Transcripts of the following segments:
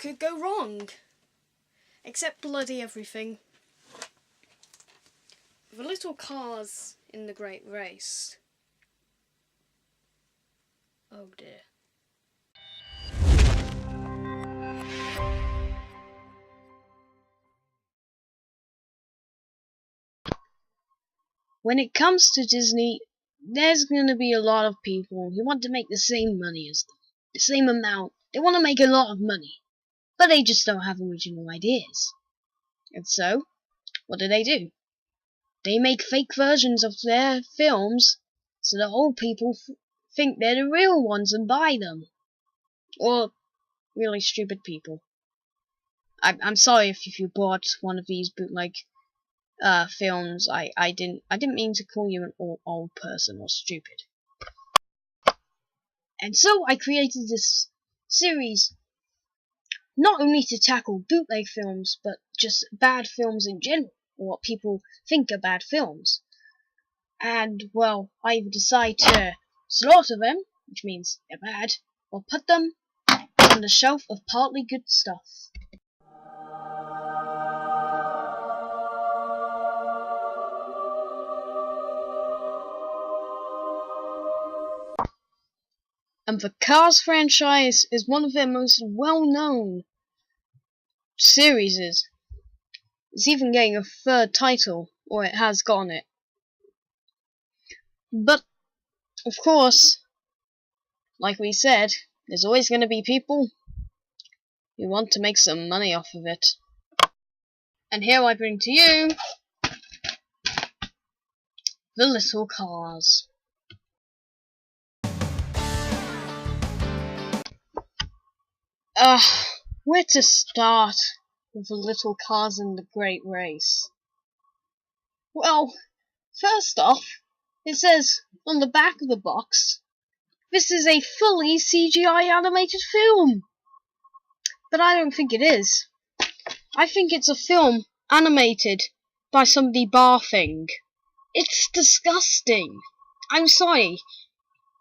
could go wrong? Except bloody everything. The little cars in the Great Race. Oh dear. When it comes to Disney, there's going to be a lot of people who want to make the same money as them. The same amount. They want to make a lot of money. But they just don't have original ideas. And so, what do? They make fake versions of their films so that old people think they're the real ones and buy them. Or really stupid people. I'm sorry if you bought one of these bootleg films. I didn't mean to call you an old person or stupid. And so I created this series not only to tackle bootleg films, but just bad films in general, or what people think are bad films. And, well, I either decide to slaughter them, which means they're bad, or put them on the shelf of partly good stuff. And the Cars franchise is one of their most well-known series. It's even getting a third title, or it has gotten it. But, of course, like we said, there's always going to be people who want to make some money off of it. And here I bring to you the little cars. Where to start with the little cars in the Great Race? Well, first off, it says on the back of the box, this is a fully CGI animated film. But I don't think it is. I think it's a film animated by somebody barfing. It's disgusting. I'm sorry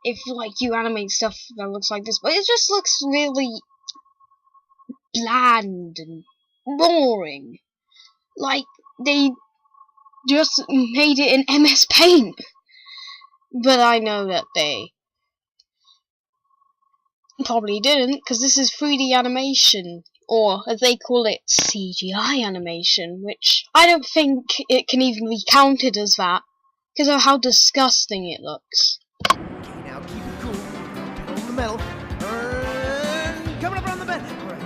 if you animate stuff that looks like this, but it just looks really bland and boring. Like they just made it in MS Paint. But I know that they probably didn't, because this is 3D animation, or as they call it, CGI animation, which I don't think it can even be counted as that, because of how disgusting it looks. Okay, now keep it cool. Pedal to the metal. Coming up around the bend. All right.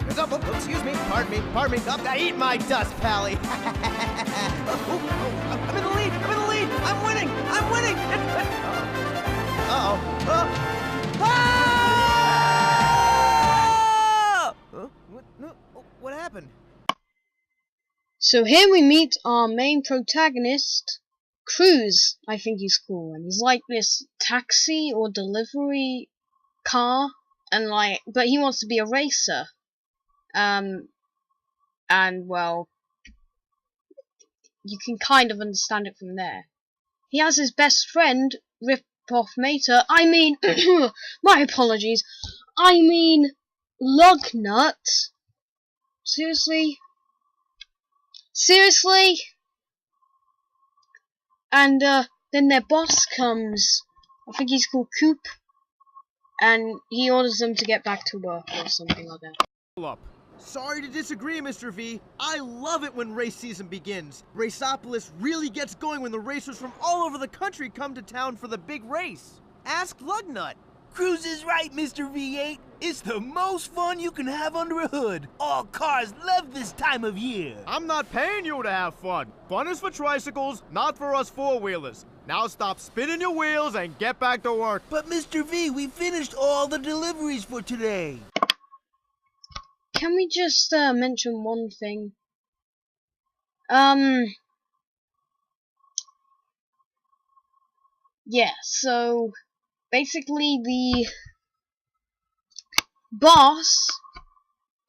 Here's up. Oh, excuse me. Pardon me. Oh, eat my dust, Pally. I'm in the lead. I'm winning. What happened? So here we meet our main protagonist, Cruz, I think he's called, and he's like this taxi or delivery car, and but he wants to be a racer. And well, you can kind of understand it from there. He has his best friend, Rip-Off Mater, my apologies, Lugnut. Seriously? And then their boss comes, I think he's called Coop, and he orders them to get back to work or something like that. Sorry to disagree, Mr. V. I love it when race season begins. Raceopolis really gets going when the racers from all over the country come to town for the big race. Ask Lugnut. Cruz is right, Mr. V8. It's the most fun you can have under a hood. All cars love this time of year. I'm not paying you to have fun. Fun is for tricycles, not for us four-wheelers. Now stop spinning your wheels and get back to work. But Mr. V, we finished all the deliveries for today. Can we just mention one thing? Yeah, so basically the boss,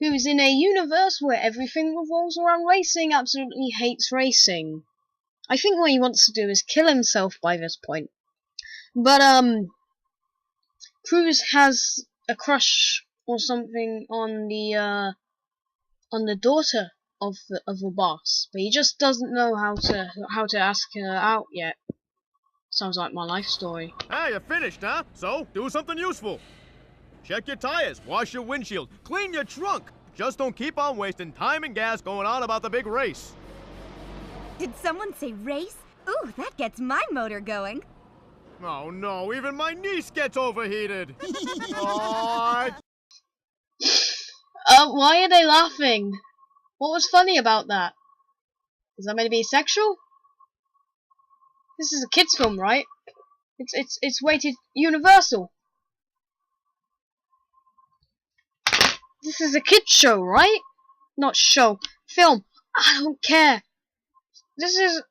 who's in a universe where everything revolves around racing, absolutely hates racing. I think what he wants to do is kill himself by this point. But Cruz has a crush or something on the daughter of the boss, but he just doesn't know how to ask her out yet. Sounds like my life story. Hey, you're finished, huh? So, do something useful. Check your tires, wash your windshield, clean your trunk. Just don't keep on wasting time and gas going on about the big race. Did someone say race? Ooh, that gets my motor going. Oh no, even my niece gets overheated. Aw. Why are they laughing? What was funny about that? Is that meant to be sexual? This is a kids' film, right? It's rated universal. This is a kids' show, right? Not show, film. I don't care. This is.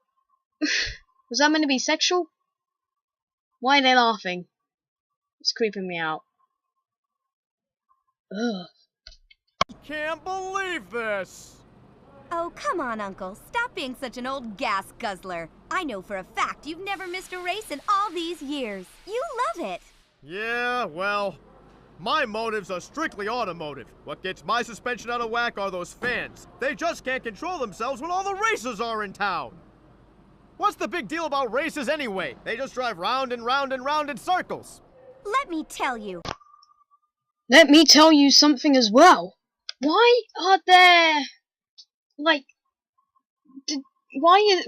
Was that meant to be sexual? Why are they laughing? It's creeping me out. Ugh. Can't believe this. Oh, come on, Uncle. Stop being such an old gas guzzler. I know for a fact you've never missed a race in all these years. You love it. Yeah, well, my motives are strictly automotive. What gets my suspension out of whack are those fans. They just can't control themselves when all the racers are in town. What's the big deal about races anyway? They just drive round and round and round in circles. Let me tell you. Let me tell you something as well. Why are there like why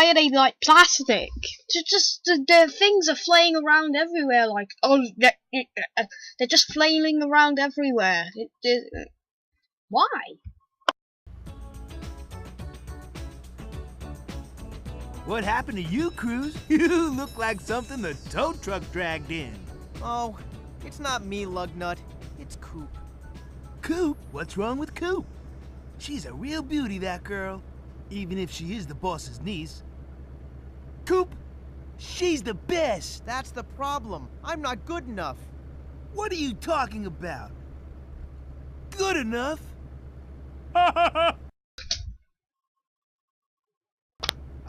are they like plastic? Just the things are flaying around everywhere. Like they're just flailing around everywhere. Why? What happened to you, Cruz? You look like something the tow truck dragged in. Oh, it's not me, Lugnut. It's Coop. Coop? What's wrong with Coop? She's a real beauty, that girl. Even if she is the boss's niece. Coop, she's the best. That's the problem. I'm not good enough. What are you talking about? Good enough?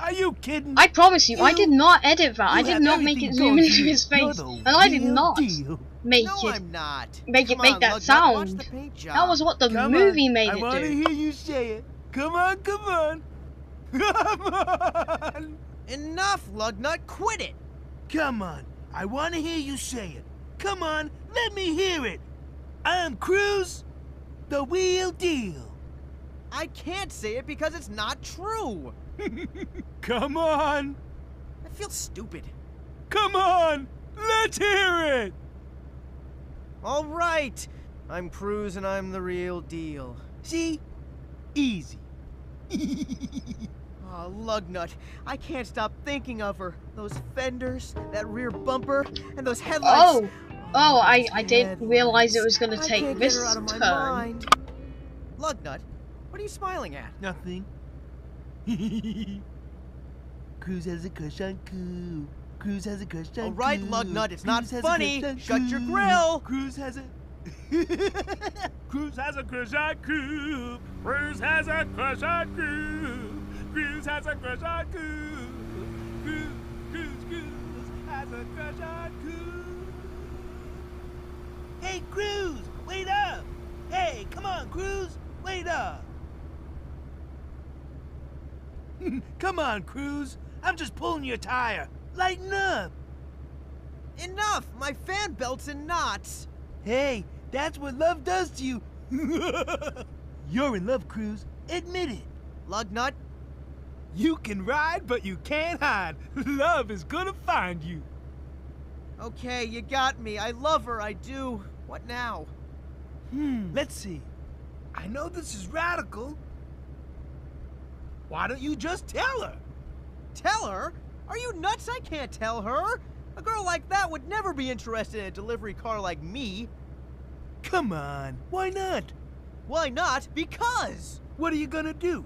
Are you kidding? I promise you, I did not edit that. I You did have not make it everything zoom going into for you. his You're face, the and I did real not deal. make No, it I'm not. make Come it make on, that Lugnut, watch sound. the paint job. That was what the Come movie on. made I it want to do. hear you say it. Come on, come on. Come on. Enough, Lugnut. Quit it. Come on. I want to hear you say it. Come on, let me hear it. I'm Cruz, the real deal. I can't say it because it's not true. Come on. I feel stupid. Come on. Let's hear it. All right. I'm Cruz and I'm the real deal. See? Easy. Oh, Lugnut. I can't stop thinking of her. Those fenders, that rear bumper, and those headlights. I didn't realize it was gonna I take can't this get her out of my turn. mind. Lugnut, what are you smiling at? Nothing. Cruz has a crush on Coop. Cruz has a crush on All right, Coop. Lugnut, it's not Cruz has a funny. crush on Shut your Coop. grill. Cruz has a... Cruz has a crush on Coop. Cruz has a crush on Coop. Cruz has a crush on Coop. Cruz has a crush on Coop. Hey, Cruz, wait up. Hey, come on, Cruz, wait up. Come on, Cruz. I'm just pulling your tire. Lighten up. Enough! My fan belt's in knots. Hey, that's what love does to you. You're in love, Cruz. Admit it. Lugnut, You can ride, but you can't hide. Love is gonna find you. okay, you got me. I love her, I do. What now? Let's see. I know this is radical. Why don't you just tell her? Tell her? Are you nuts? I can't tell her. A girl like that would never be interested in a delivery car like me. Come on, why not? Why not? Because! What are you gonna do?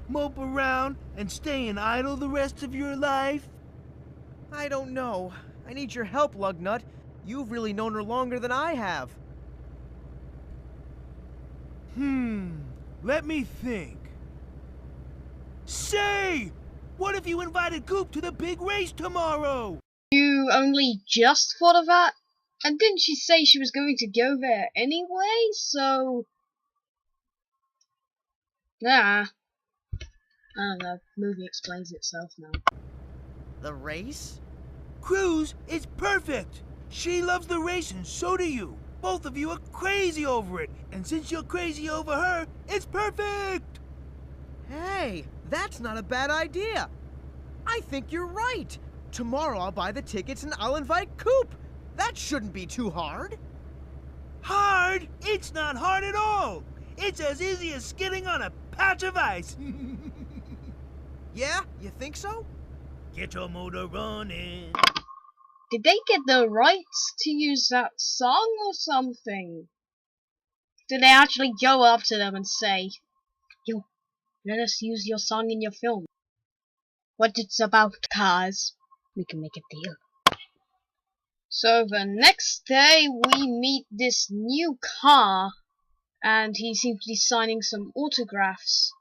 Mope around and stay in idle the rest of your life? I don't know. I need your help, Lugnut. You've really known her longer than I have. Let me think. Say! What if you invited Coop to the big race tomorrow? You only just thought of that? And didn't she say she was going to go there anyway? So, yeah. I don't know. The movie explains itself now. The race? Cruz, it's perfect. She loves the race and so do you. Both of you are crazy over it. And since you're crazy over her, it's perfect. Hey, that's not a bad idea. I think you're right. Tomorrow I'll buy the tickets and I'll invite Coop. That shouldn't be too hard. Hard? It's not hard at all. It's as easy as skidding on a patch of ice. Yeah? You think so? Get your motor running. Did they get the rights to use that song or something? Did they actually go up to them and say, "Yo, let us use your song in your film. What it's about cars, we can make a deal." So the next day we meet this new car, and he seems to be signing some autographs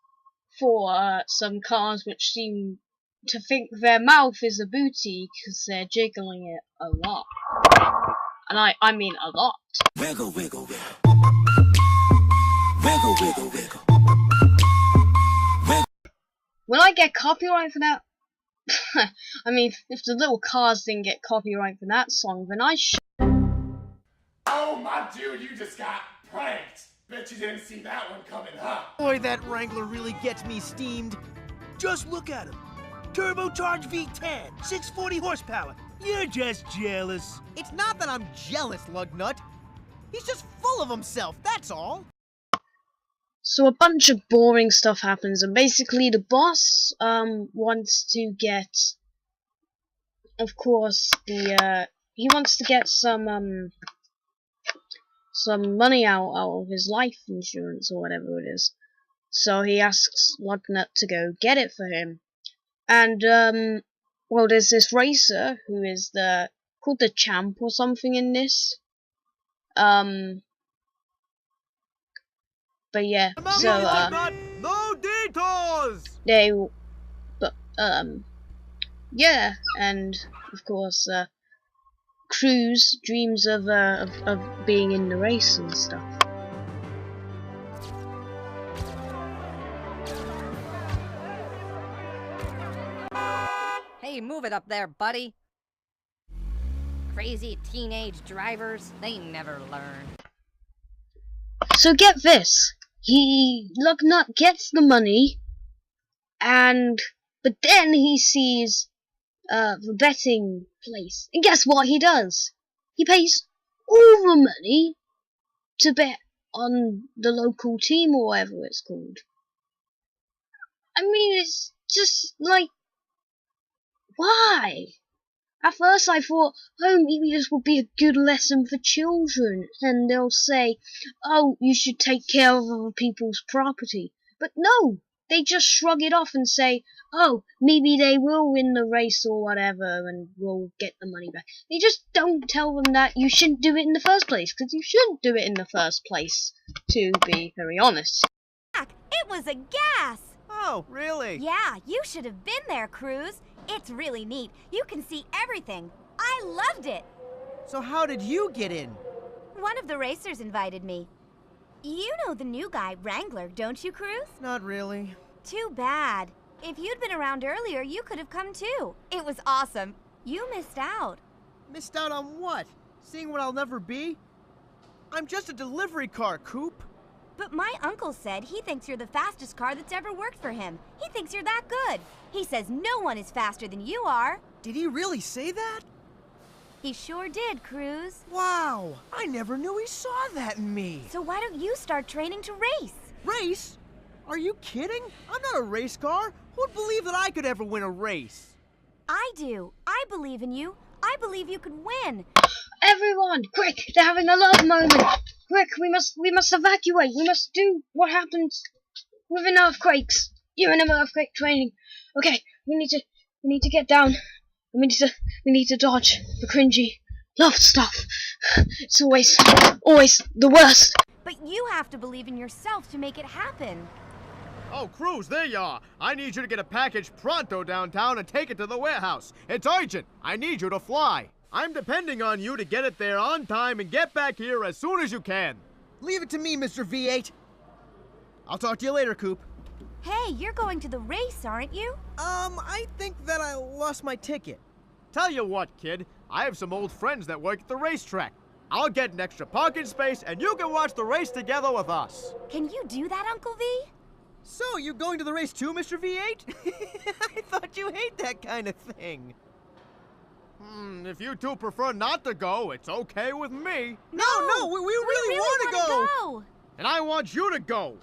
for some cars which seem to think their mouth is a booty because they're jiggling it a lot. And I mean a lot. Wiggle, wiggle, wiggle. Wiggle, wiggle, wiggle. Will I get copyright for that? I mean, if the little cars didn't get copyright for that song, then I should. Oh, my dude, you just got pranked. Bet you didn't see that one coming, huh? Boy, that Wrangler really gets me steamed. Just look at him. Turbocharged V10, 640 horsepower. You're just jealous. It's not that I'm jealous, Lugnut. He's just full of himself, that's all. So a bunch of boring stuff happens, and basically the boss wants to get, of course, he wants to get some money out of his life insurance or whatever it is. So he asks Lugnut to go get it for him. And well, there's this racer who is called the Champ or something in this. But yeah, so No detours! yeah, and of course, Cruz dreams of being in the race and stuff. Hey, move it up there, buddy. Crazy teenage drivers, they never learn. So get this, Lugnut gets the money, but then he sees the betting place, and guess what he does? He pays all the money to bet on the local team or whatever it's called. I mean, it's just like, why? At first I thought, oh, maybe this will be a good lesson for children, and they'll say, oh, you should take care of other people's property. But no, they just shrug it off and say, oh, maybe they will win the race or whatever, and we'll get the money back. They just don't tell them that you shouldn't do it in the first place, because you shouldn't do it in the first place, to be very honest. It was a gas! Oh, really? Yeah, you should have been there, Cruz. It's really neat. You can see everything. I loved it. So how did you get in? One of the racers invited me. You know the new guy, Wrangler, don't you, Cruz? Not really. Too bad. If you'd been around earlier, you could have come too. It was awesome. You missed out. Missed out on what? Seeing what I'll never be? I'm just a delivery car, Coop. But my uncle said he thinks you're the fastest car that's ever worked for him. He thinks you're that good. He says no one is faster than you are. Did he really say that? He sure did, Cruz. Wow, I never knew he saw that in me. So why don't you start training to race? Race? Are you kidding? I'm not a race car. Who'd believe that I could ever win a race? I do. I believe in you. I believe you could win. Everyone, quick! They're having a love moment. Quick, we must evacuate. We must do what happens within earthquakes. You're in an earthquake training. Okay, we need to get down. We need to dodge the cringy love stuff. It's always the worst. But you have to believe in yourself to make it happen. Oh, Cruz, there you are. I need you to get a package pronto downtown and take it to the warehouse. It's urgent. I need you to fly. I'm depending on you to get it there on time and get back here as soon as you can. Leave it to me, Mr. V8. I'll talk to you later, Coop. Hey, you're going to the race, aren't you? I think that I lost my ticket. Tell you what, kid, I have some old friends that work at the racetrack. I'll get an extra parking space and you can watch the race together with us. Can you do that, Uncle V? So, you going to the race too, Mr. V8? I thought you hate that kind of thing. If you two prefer not to go, it's okay with me. No, we really want to go. And I want you to go.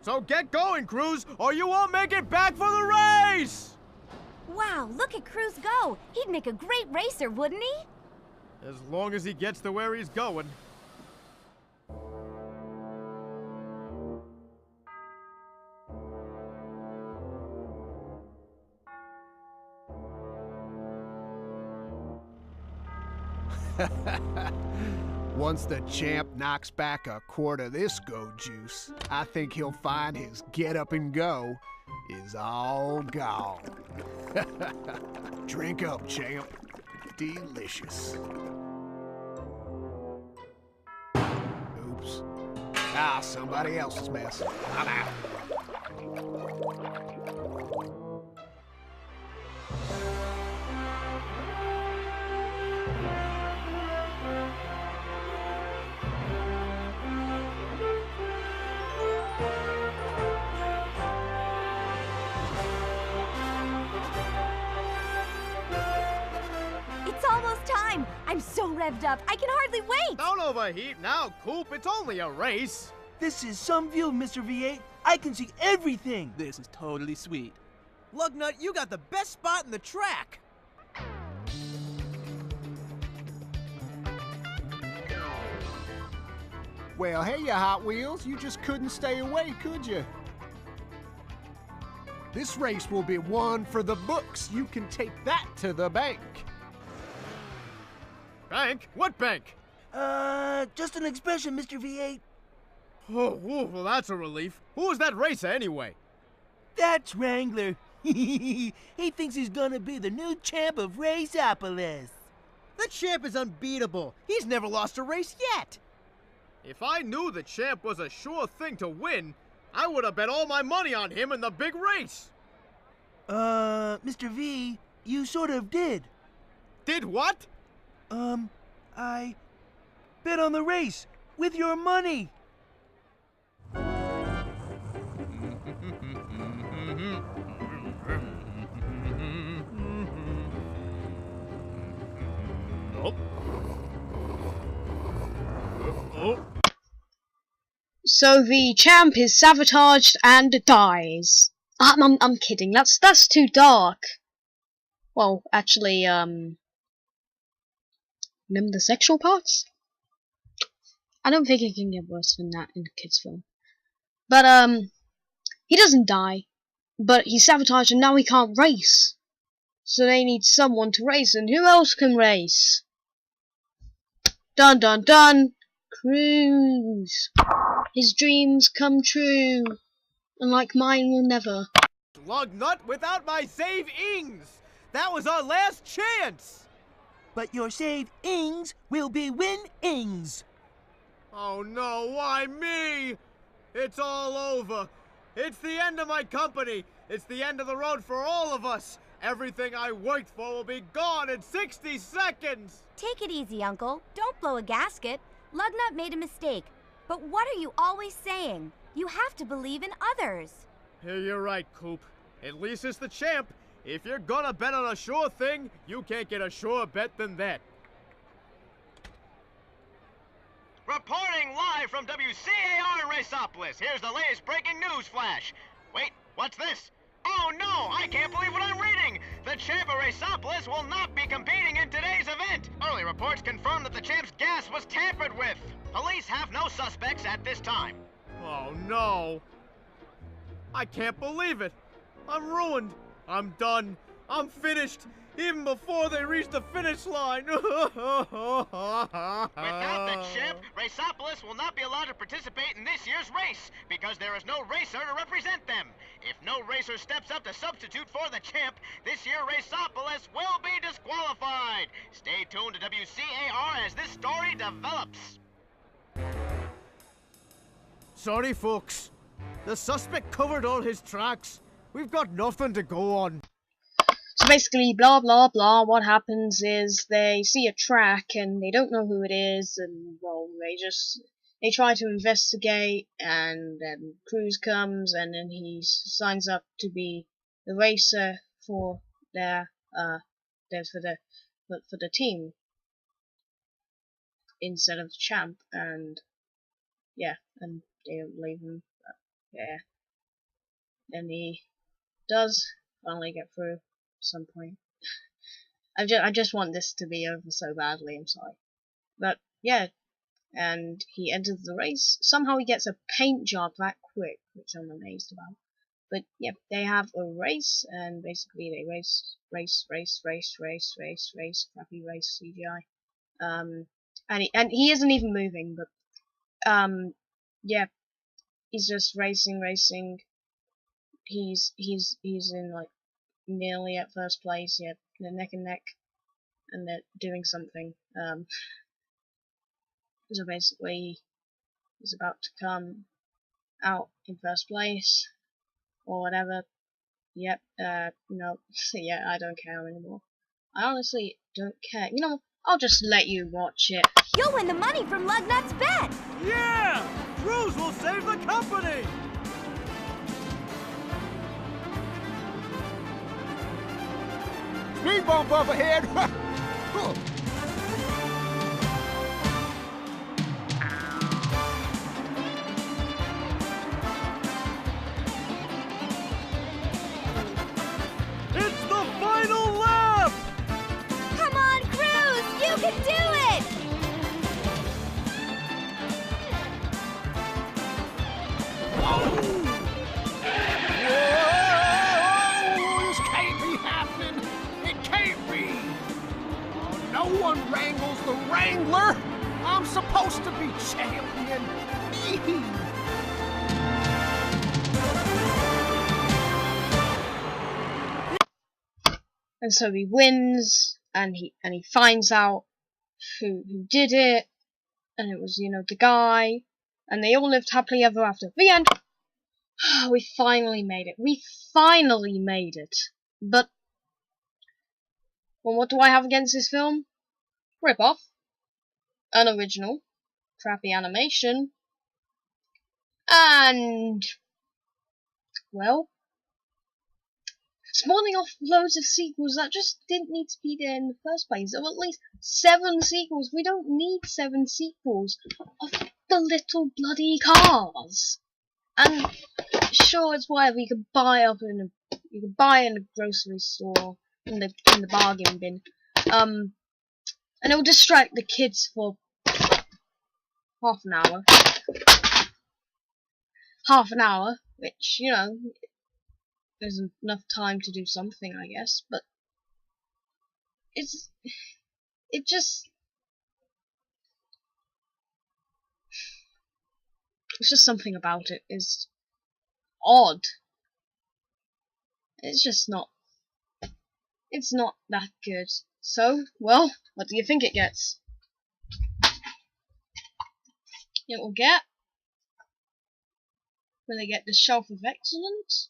So get going, Cruz, or you won't make it back for the race! Wow, look at Cruz go. He'd make a great racer, wouldn't he? As long as he gets to where he's going. Once the champ knocks back a quart of this go juice, I think he'll find his get up and go is all gone. Drink up, champ. Delicious. Oops. Somebody else's mess. I'm out. It's almost time. I'm so revved up. I can hardly wait. Don't overheat now, Coop. It's only a race. This is some view, Mr. V8. I can see everything. This is totally sweet. Lugnut, you got the best spot in the track. Well, hey, you Hot Wheels. You just couldn't stay away, could you? This race will be one for the books. You can take that to the bank. Bank? What bank? Just an expression, Mr. V8. Oh, well, that's a relief. Who is that racer anyway? That's Wrangler. He thinks he's gonna be the new champ of Raceopolis. The champ is unbeatable. He's never lost a race yet. If I knew the champ was a sure thing to win, I would have bet all my money on him in the big race. Mr. V, you sort of did. Did what? I bet on the race with your money. So the champ is sabotaged and dies. I'm kidding. That's too dark. Well, actually, remember the sexual parts? I don't think it can get worse than that in a kids' film. But he doesn't die, but he's sabotaged and now he can't race. So they need someone to race, and who else can race? Dun dun dun! Cruz! His dreams come true, unlike mine will never. Lugnut without my save-ings! That was our last chance! But your save-ings will be win-ings. Oh no, why me? It's all over. It's the end of my company. It's the end of the road for all of us. Everything I worked for will be gone in 60 seconds! Take it easy, Uncle. Don't blow a gasket. Lugnut made a mistake. But what are you always saying? You have to believe in others. You're right, Coop. At least it's the champ. If you're gonna bet on a sure thing, you can't get a sure bet than that. Reporting live from WCAR in Raceopolis, here's the latest breaking news flash. Wait, what's this? Oh no, I can't believe what I'm reading! The champ of Raceopolis will not be competing in today's event! Early reports confirm that the champ's gas was tampered with. Police have no suspects at this time. Oh no. I can't believe it. I'm ruined. I'm done. I'm finished. even before they reach the finish line. Without the chip, Raceopolis will not be allowed to participate in this year's race because there is no racer to represent them. If no racer steps up to substitute for the chip, this year Raceopolis will be disqualified. Stay tuned to WCAR as this story develops. Sorry, folks. The suspect covered all his tracks. We've got nothing to go on. So basically, blah blah blah, what happens is they see a track and they don't know who it is, and well, they try to investigate, and then Cruz comes and then he signs up to be the racer for for the team instead of the champ, and yeah, and they don't believe him, but yeah. And he does finally get through at some point. I just want this to be over so badly, I'm sorry. But yeah, and he enters the race. Somehow he gets a paint job that quick, which I'm amazed about. But yeah, they have a race, and basically they race, crappy race CGI. And he isn't even moving, but yeah, he's just racing. He's in like nearly at first place. Yeah, they're neck and neck, and they're doing something. So basically, he's about to come out in first place or whatever. Yep. No. Yeah, I don't care anymore. I honestly don't care. You know, I'll just let you watch it. You'll win the money from Lugnut's bet! Yeah! Cruz will save the company! Speed bump up ahead! It's the final lap! Come on, Cruz! You can do it! Whoa! This can't be happening! It can't be! Oh, no one wrangles the Wrangler! I'm supposed to be champion! And so he wins, and he finds out who did it, and it was, you know, the guy, and they all lived happily ever after. The end. We finally made it. We finally made it. But well, what do I have against this film? Rip-off, unoriginal, crappy animation, and well, spawning off loads of sequels that just didn't need to be there in the first place. There were at least 7 sequels. We don't need 7 sequels of the little bloody cars. And sure, it's whatever, you could buy in a grocery store in the bargain bin. And it'll distract the kids for half an hour. Half an hour, which, you know, there's enough time to do something, I guess, but it's just something about it is odd. It's just not that good. So, well, what do you think it gets? It will get the Shelf of Excellence.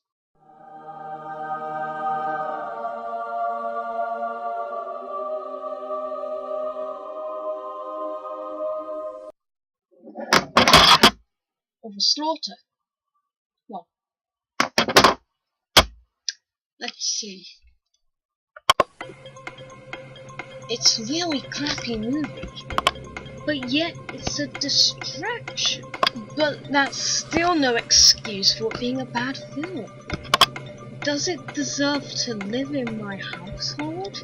Of a slaughter. Well, let's see. It's a really crappy movie, but yet it's a distraction. But that's still no excuse for it being a bad film. Does it deserve to live in my household?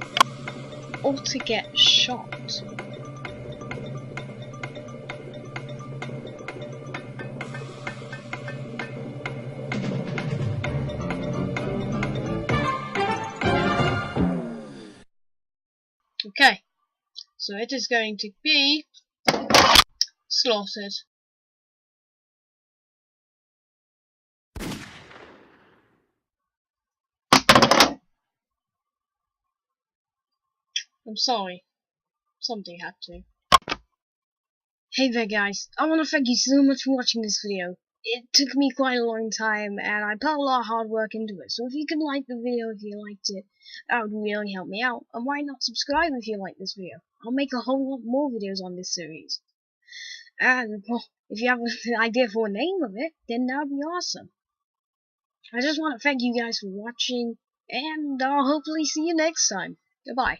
Or to get shot? Okay, so it is going to be slaughtered. I'm sorry, something had to. Hey there guys, I want to thank you so much for watching this video. It took me quite a long time and I put a lot of hard work into it, so if you can like the video if you liked it, that would really help me out. And why not subscribe if you like this video? I'll make a whole lot more videos on this series. And well, if you have an idea for a name of it, then that would be awesome. I just want to thank you guys for watching, and I'll hopefully see you next time. Goodbye.